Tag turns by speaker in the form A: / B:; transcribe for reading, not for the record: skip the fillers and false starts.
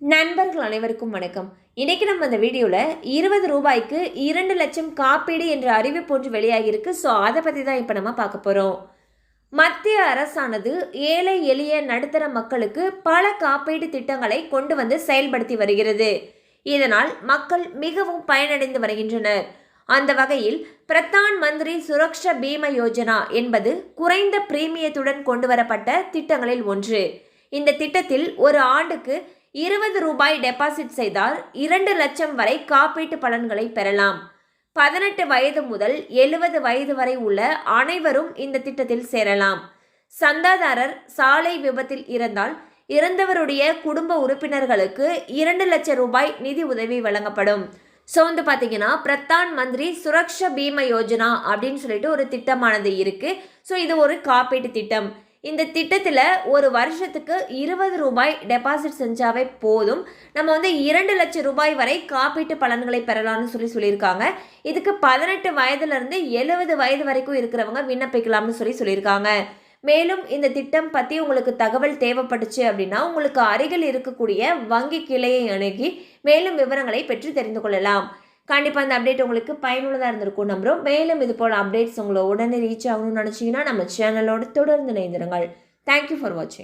A: நண்பர்கள் அனைவருக்கும் வணக்கம். இன்னைக்கு நம்ம இந்த வீடியோவில் 20 ரூபாய்க்கு 2 லட்சம் காப்பீடு என்ற அறிவிப்பு ஒன்று வெளியாகியிருக்கு. ஸோ அதை பற்றி தான் இப்போ நம்ம பார்க்க போகிறோம். மத்திய அரசானது ஏழை எளிய நடுத்தர மக்களுக்கு பல காப்பீடு திட்டங்களை கொண்டு வந்து செயல்படுத்தி வருகிறது. இதனால் மக்கள் மிகவும் பயனடைந்து வருகின்றனர். அந்த வகையில் பிரதான் மந்திரி சுரக்ஷா பீமா யோஜனா என்பது குறைந்த பிரீமியத்துடன் கொண்டு வரப்பட்ட திட்டங்களில் ஒன்று. இந்த திட்டத்தில் ஒரு ஆண்டுக்கு 20 ரூபாய் டெபாசிட் செய்தால் 2 லட்சம் வரை காப்பீட்டு பலன்களை பெறலாம். 18 வயது முதல் 70 வயது வரை உள்ள அனைவரும் இந்த திட்டத்தில் சேரலாம். சந்தாதாரர் சாலை விபத்தில் இறந்தால் இறந்தவருடைய குடும்ப உறுப்பினர்களுக்கு 2 லட்சம் ரூபாய் நிதி உதவி வழங்கப்படும். ஸோ வந்து பார்த்தீங்கன்னா பிரதான் மந்திரி சுரக்ஷா பீமா யோஜனா அப்படின்னு சொல்லிட்டு ஒரு திட்டமானது இருக்குது. ஸோ இது ஒரு காப்பீட்டு திட்டம். இந்த திட்டத்தில் ஒரு வருஷத்துக்கு 20 ரூபாய் டெபாசிட் செஞ்சாவே போதும். நம்ம வந்து 2 லட்சம் ரூபாய் வரை காப்பீட்டு பலன்களை பெறலாம்னு சொல்லியிருக்காங்க. இதுக்கு 18 வயதுலேருந்து 70 வயது வரைக்கும் இருக்கிறவங்க விண்ணப்பிக்கலாம்னு சொல்லியிருக்காங்க. மேலும் இந்த திட்டம் பற்றி உங்களுக்கு தகவல் தேவைப்பட்டுச்சு அப்படின்னா உங்களுக்கு அருகில் இருக்கக்கூடிய வங்கி கிளையை அணுகி மேலும் விவரங்களை பெற்று தெரிந்து கொள்ளலாம். கண்டிப்பாக இந்த அப்டேட் உங்களுக்கு பயனுள்ளதாக இருந்திருக்கும் நம்புகிறோம். மேலும் இது போல் அப்டேட்ஸ் உங்களை உடனே ரீச் ஆகணும்னு நினச்சிங்கன்னா நம்ம சேனலோடு தொடர்ந்து இணைந்திருங்கள். தேங்க்யூ ஃபார் வாட்சிங்.